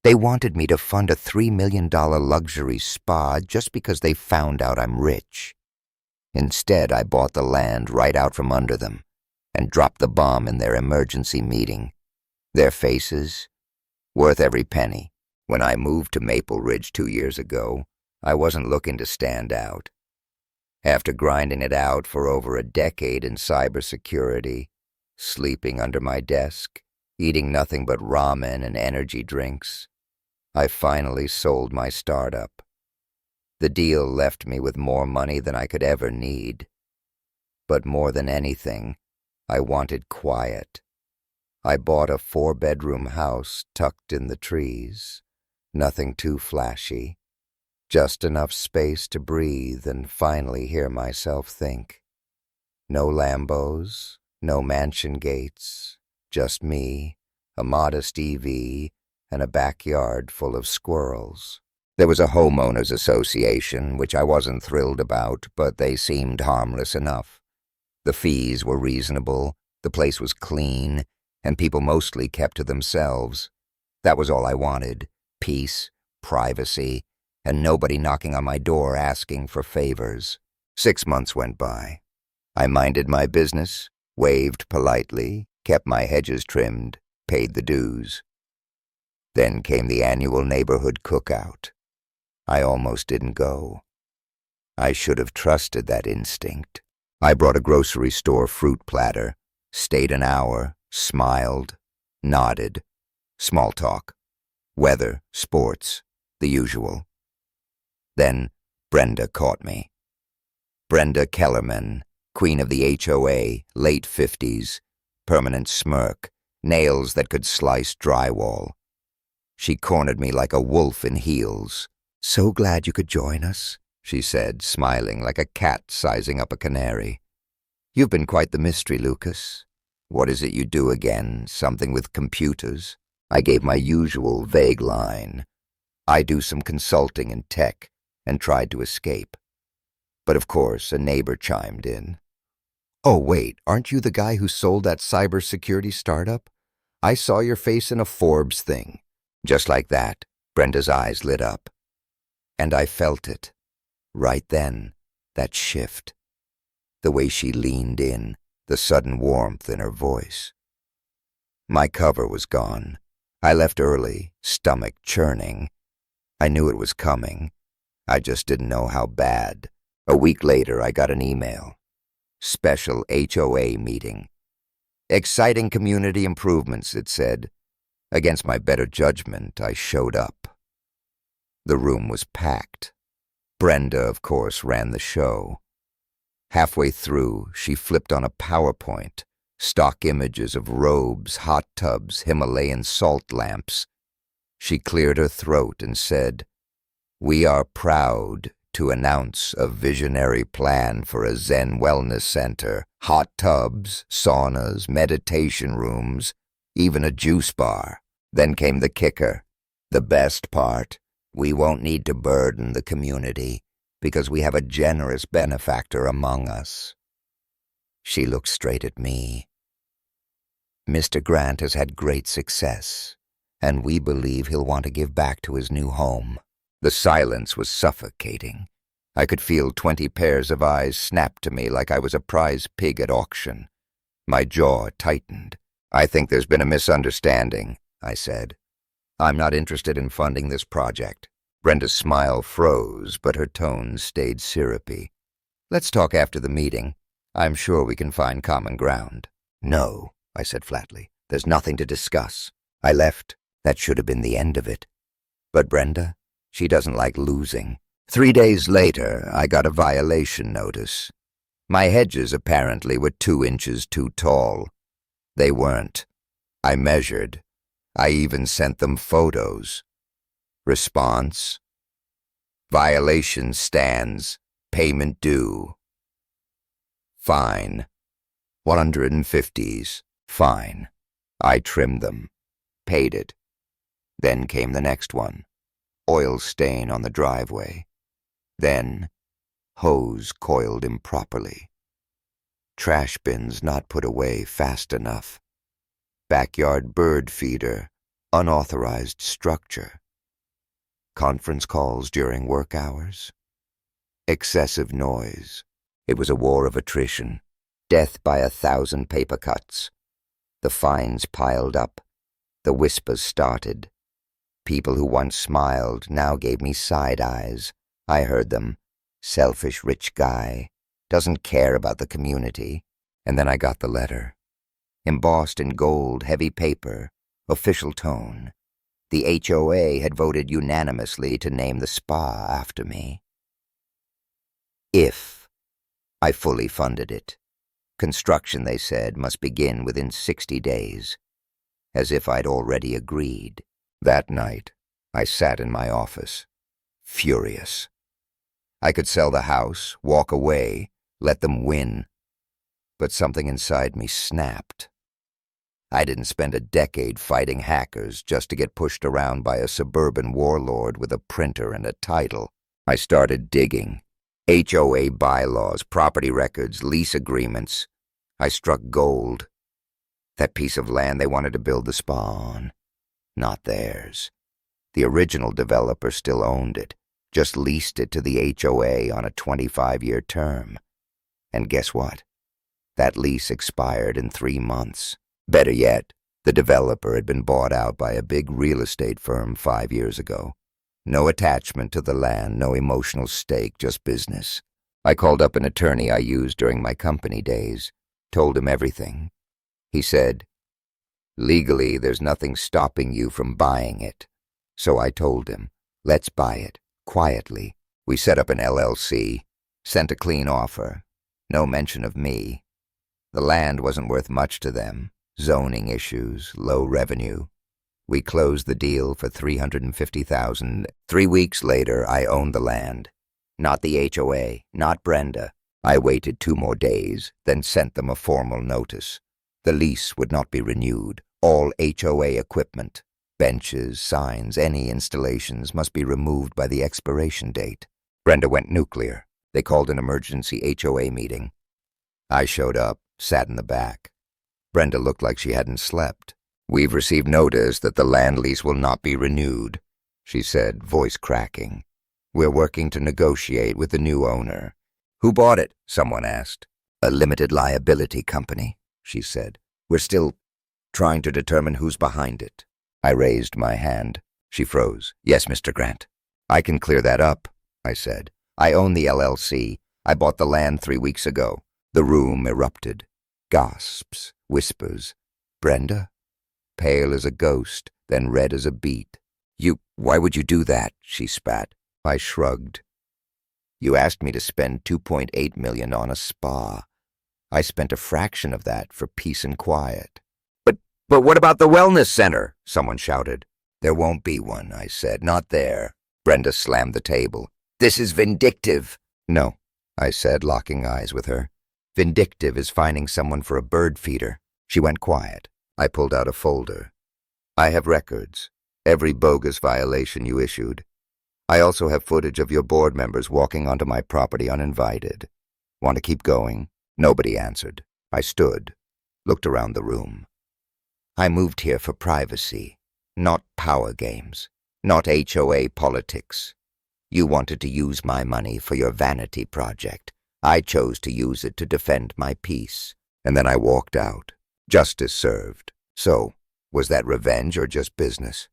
They wanted me to fund a $3 million luxury spa just because they found out I'm rich. Instead, I bought the land right out from under them and dropped the bomb in their emergency meeting. Their faces, worth every penny. When I moved to Maple Ridge 2 years ago, I wasn't looking to stand out. After grinding it out for over a decade in cybersecurity, sleeping under my desk, eating nothing but ramen and energy drinks, I finally sold my startup. The deal left me with more money than I could ever need. But more than anything, I wanted quiet. I bought a 4-bedroom house tucked in the trees. Nothing too flashy. Just enough space to breathe and finally hear myself think. No Lambos, no mansion gates, just me, a modest EV, and a backyard full of squirrels. There was a homeowners association, which I wasn't thrilled about, but they seemed harmless enough. The fees were reasonable, the place was clean, and people mostly kept to themselves. That was all I wanted: peace, privacy, and nobody knocking on my door asking for favors. 6 months went by. I minded my business, waved politely, kept my hedges trimmed, paid the dues. Then came the annual neighborhood cookout. I almost didn't go. I should have trusted that instinct. I brought a grocery store fruit platter, stayed an hour, smiled, nodded. Small talk. Weather, sports, the usual. Then Brenda caught me. Brenda Kellerman, queen of the HOA, late 50s, permanent smirk, nails that could slice drywall. She cornered me like a wolf in heels. "So glad you could join us," she said, smiling like a cat sizing up a canary. "You've been quite the mystery, Lucas. What is it you do again? Something with computers?" I gave my usual vague line. I do some consulting in tech, and tried to escape. But of course, a neighbor chimed in. "Oh, wait, aren't you the guy who sold that cybersecurity startup? I saw your face in a Forbes thing." Just like that, Brenda's eyes lit up. And I felt it. Right then, that shift. The way she leaned in, the sudden warmth in her voice. My cover was gone. I left early, stomach churning. I knew it was coming. I just didn't know how bad. A week later, I got an email. Special HOA meeting. Exciting community improvements, it said. Against my better judgment, I showed up. The room was packed. Brenda, of course, ran the show. Halfway through, she flipped on a PowerPoint, stock images of robes, hot tubs, Himalayan salt lamps. She cleared her throat and said, "We are proud to announce a visionary plan for a Zen wellness center, hot tubs, saunas, meditation rooms, even a juice bar." Then came the kicker, the best part. We won't need to burden the community because we have a generous benefactor among us. She looked straight at me. "Mr. Grant has had great success, and we believe he'll want to give back to his new home." The silence was suffocating. I could feel 20 pairs of eyes snap to me like I was a prize pig at auction. My jaw tightened. "I think there's been a misunderstanding," I said. "I'm not interested in funding this project." Brenda's smile froze, but her tone stayed syrupy. "Let's talk after the meeting. I'm sure we can find common ground." "No," I said flatly. "There's nothing to discuss." I left. That should have been the end of it. But Brenda, she doesn't like losing. 3 days later, I got a violation notice. My hedges apparently were 2 inches too tall. They weren't. I measured. I even sent them photos. Response: "Violation stands. Payment due." Fine. 150s. Fine. I trimmed them. Paid it. Then came the next one. Oil stain on the driveway. Then, hose coiled improperly. Trash bins not put away fast enough. Backyard bird feeder, Unauthorized structure. Conference calls during work hours. Excessive noise. It was a war of attrition. Death by 1,000 paper cuts. The fines piled up. The whispers started. People who once smiled now gave me side eyes. I heard them. Selfish rich guy. Doesn't care about the community. And then I got the letter. Embossed in gold, heavy paper. Official tone. The HOA had voted unanimously to name the spa after me. If I fully funded it. Construction, they said, must begin within 60 days. As if I'd already agreed. That night, I sat in my office, furious. I could sell the house, walk away, let them win. But something inside me snapped. I didn't spend a decade fighting hackers just to get pushed around by a suburban warlord with a printer and a title. I started digging. HOA bylaws, property records, lease agreements. I struck gold. That piece of land they wanted to build the spa on. Not theirs. The original developer still owned it, just leased it to the HOA on a 25-year term. And guess what? That lease expired in 3 months. Better yet, the developer had been bought out by a big real estate firm 5 years ago. No attachment to the land, no emotional stake, just business. I called up an attorney I used during my company days, told him everything. He said, "Legally, there's nothing stopping you from buying it." So I told him, "Let's buy it, quietly." We set up an LLC, sent a clean offer. No mention of me. The land wasn't worth much to them. Zoning issues, low revenue. We closed the deal for $350,000. 3 weeks later, I owned the land. Not the HOA, not Brenda. I waited 2 more days, then sent them a formal notice. The lease would not be renewed. All HOA equipment, benches, signs, any installations must be removed by the expiration date. Brenda went nuclear. They called an emergency HOA meeting. I showed up, sat in the back. Brenda looked like she hadn't slept. "We've received notice that the land lease will not be renewed," she said, voice cracking. "We're working to negotiate with the new owner." "Who bought it?" someone asked. "A limited liability company," she said. "We're still trying to determine who's behind it." I raised my hand. She froze. "Yes, Mr. Grant. I can clear that up," I said. "I own the LLC. I bought the land 3 weeks ago." The room erupted. Gasps, whispers. Brenda? Pale as a ghost, then red as a beet. Why would you do that?" she spat. I shrugged. "You asked me to spend $2.8 million on a spa. I spent a fraction of that for peace and quiet." But what about the wellness center?" someone shouted. "There won't be one," I said. "Not there." Brenda slammed the table. "This is vindictive." "No," I said, locking eyes with her. "Vindictive is finding someone for a bird feeder." She went quiet. I pulled out a folder. "I have records. Every bogus violation you issued. I also have footage of your board members walking onto my property uninvited. Want to keep going?" Nobody answered. I stood, looked around the room. "I moved here for privacy, not power games, not HOA politics. You wanted to use my money for your vanity project. I chose to use it to defend my peace." And then I walked out. Justice served. So, was that revenge or just business?